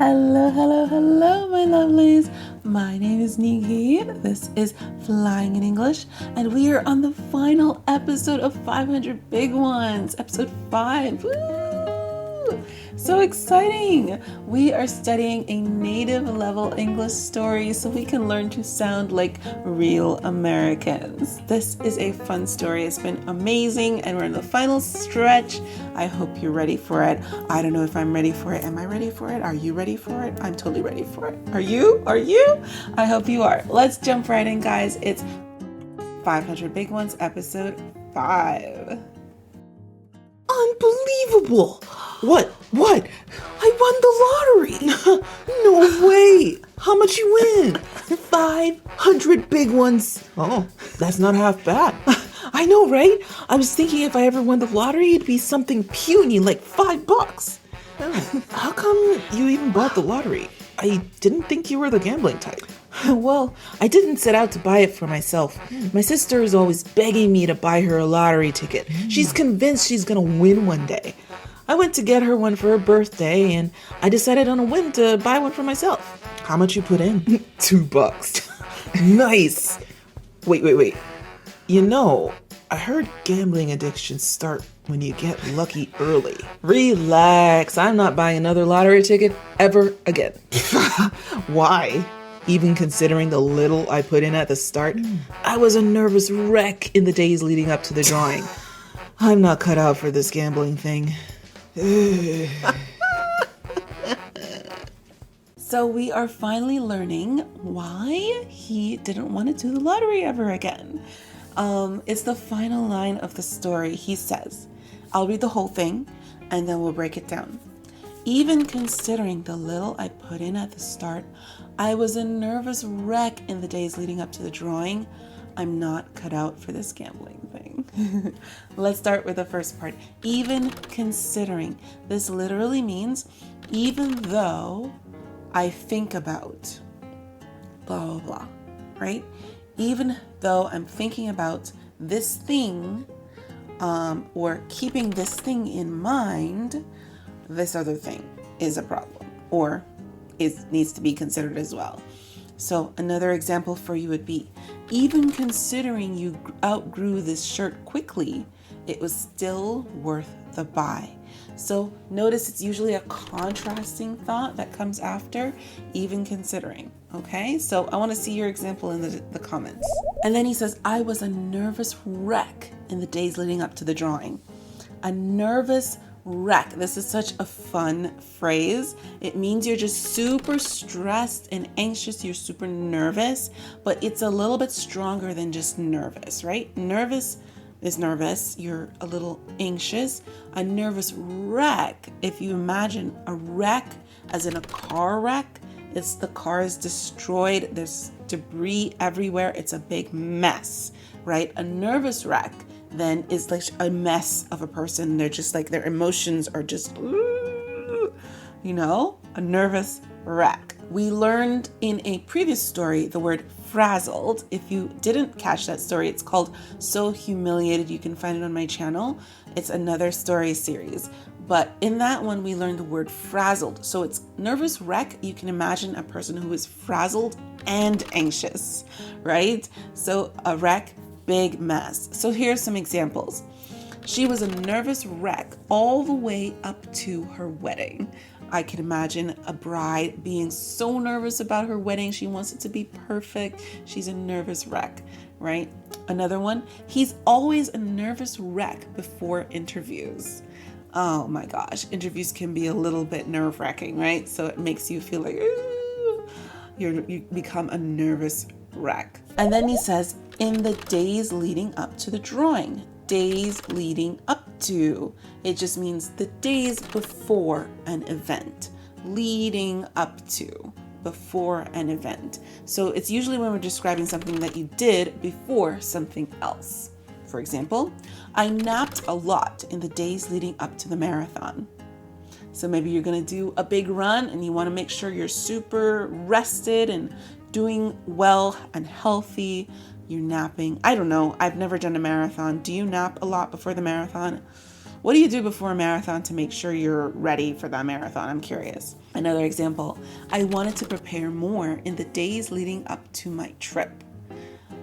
Hello, hello, hello, my lovelies. My name is Nikki. This is Flying in English, and we are on the final episode of 500 Big Ones, episode 5. Woo! So exciting! We are studying a native level English story so we can learn to sound like real Americans. This is a fun story. It's been amazing, and we're in the final stretch. I hope you're ready for it. I don't know if I'm ready for it. Am I ready for it? Are you ready for it? I'm totally ready for it. Are you? Are you? I hope you are. Let's jump right in, guys. It's 500 Big Ones, episode 5. Unbelievable! What? I won the lottery! No way! How much you win? 500 big ones. Oh, that's not half bad. I know, right? I was thinking if I ever won the lottery, it'd be something puny like $5. How come you even bought the lottery? I didn't think you were the gambling type. Well, I didn't set out to buy it for myself. My sister is always begging me to buy her a lottery ticket. She's convinced she's gonna win one day. I went to get her one for her birthday, and I decided on a whim to buy one for myself. How much you put in? $2. Nice. Wait. You know, I heard gambling addictions start when you get lucky early. Relax. I'm not buying another lottery ticket ever again. Why? Even considering the little I put in at the start, I was a nervous wreck in the days leading up to the drawing. I'm not cut out for this gambling thing. So we are finally learning why he didn't want to do the lottery ever again. It's the final line of the story. He says, I'll read the whole thing and then we'll break it down. Even considering the little I put in at the start, I was a nervous wreck in the days leading up to the drawing. I'm not cut out for this gambling thing. Let's start with the first part. Even considering. This literally means even though I think about blah, blah, blah, right? Even though I'm thinking about this thing or keeping this thing in mind, this other thing is a problem or needs to be considered as well. So another example for you would be, even considering you outgrew this shirt quickly, it was still worth the buy. So notice it's usually a contrasting thought that comes after, even considering. Okay, so I want to see your example in the comments. And then he says, I was a nervous wreck in the days leading up to the drawing. A nervous wreck. This is such a fun phrase. It means you're just super stressed and anxious. You're super nervous, but it's a little bit stronger than just nervous, right? Nervous is nervous. You're a little anxious. A nervous wreck. If you imagine a wreck as in a car wreck, it's the car is destroyed. There's debris everywhere. It's a big mess, right? A nervous wreck then is like a mess of a person. They're just like, their emotions are just, a nervous wreck. We learned in a previous story the word frazzled. If you didn't catch that story, it's called So Humiliated. You can find it on my channel. It's another story series. But in that one, we learned the word frazzled. So it's nervous wreck. You can imagine a person who is frazzled and anxious, right? So a wreck, big mess. So here's some examples. She was a nervous wreck all the way up to her wedding. I can imagine a bride being so nervous about her wedding. She wants it to be perfect. She's a nervous wreck, right? Another one, he's always a nervous wreck before interviews. Oh my gosh, interviews can be a little bit nerve-wracking, right? So it makes you feel like you become a nervous wreck. And then he says, in the days leading up to the drawing. Days leading up to. It just means the days before an event. Leading up to. Before an event. So it's usually when we're describing something that you did before something else. For example, I napped a lot in the days leading up to the marathon. So maybe you're going to do a big run and you want to make sure you're super rested and doing well and healthy. You're napping. I don't know. I've never done a marathon. Do you nap a lot before the marathon? What do you do before a marathon to make sure you're ready for that marathon? I'm curious. Another example, I wanted to prepare more in the days leading up to my trip.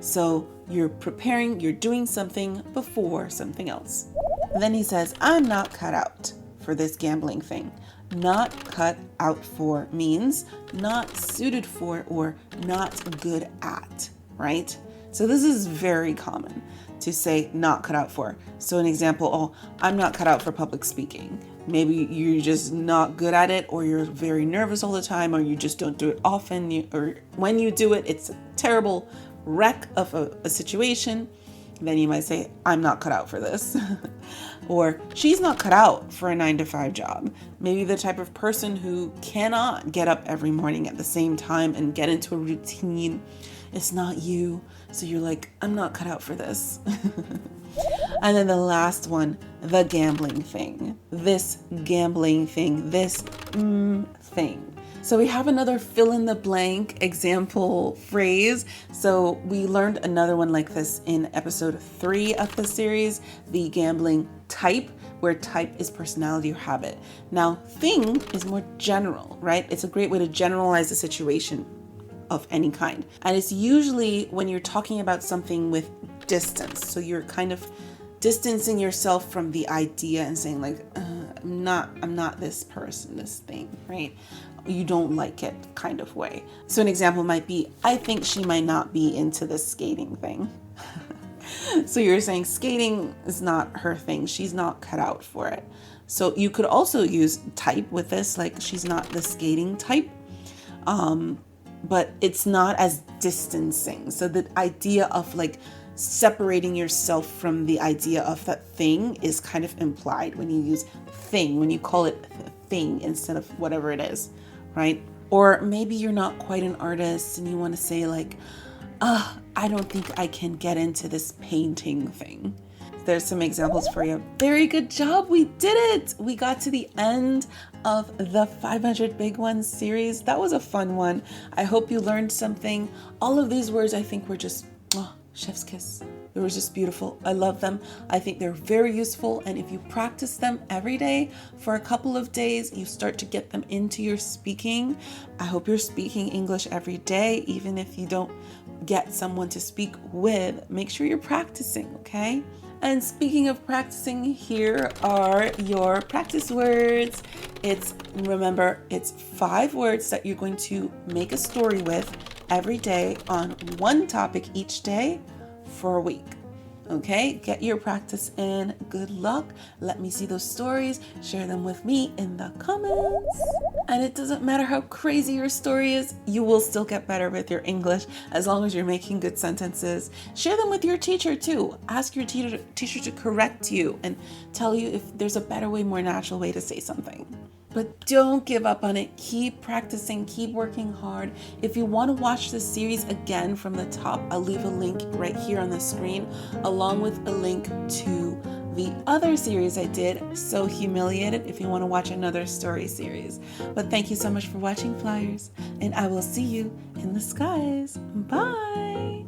So you're preparing, you're doing something before something else. And then he says, I'm not cut out for this gambling thing. Not cut out for means not suited for or not good at, right? So this is very common to say not cut out for. So an example, oh, I'm not cut out for public speaking. Maybe you're just not good at it, or you're very nervous all the time, or you just don't do it often, or when you do it, it's a terrible wreck of a situation. Then you might say, I'm not cut out for this. Or she's not cut out for a 9-to-5 job. Maybe the type of person who cannot get up every morning at the same time and get into a routine. It's not you. So you're like, I'm not cut out for this. And then the last one, the gambling thing. This gambling thing, this thing. So we have another fill in the blank example phrase. So we learned another one like this in episode 3 of the series, the gambling type, where type is personality or habit. Now, thing is more general, right? It's a great way to generalize a situation of any kind. And it's usually when you're talking about something with distance. So you're kind of distancing yourself from the idea and saying like, I'm not this person, this thing, right? You don't like it kind of way. So an example might be, I think she might not be into this skating thing. So you're saying skating is not her thing. She's not cut out for it. So you could also use type with this, like she's not the skating type. But it's not as distancing. So the idea of like separating yourself from the idea of that thing is kind of implied when you use thing, when you call it thing instead of whatever it is, right? Or maybe you're not quite an artist and you want to say like, I don't think I can get into this painting thing. There's some examples for you. Very good job. We did it. We got to the end of the 500 Big Ones series. That was a fun one. I hope you learned something. All of these words I think were just chef's kiss. They were just beautiful. I love them. I think they're very useful. And if you practice them every day for a couple of days, you start to get them into your speaking. I hope you're speaking English every day, even if you don't get someone to speak with. Make sure you're practicing, okay? And speaking of practicing, here are your practice words. Remember, it's 5 words that you're going to make a story with every day on one topic each day for a week. Okay, get your practice in. Good luck. Let me see those stories. Share them with me in the comments. And it doesn't matter how crazy your story is, you will still get better with your English as long as you're making good sentences. Share them with your teacher too. Ask your teacher to correct you and tell you if there's a better way, more natural way to say something. But don't give up on it. Keep practicing, keep working hard. If you want to watch the series again from the top, I'll leave a link right here on the screen, along with a link to the other series I did, So Humiliated, if you want to watch another story series. But thank you so much for watching, Flyers, and I will see you in the skies. Bye!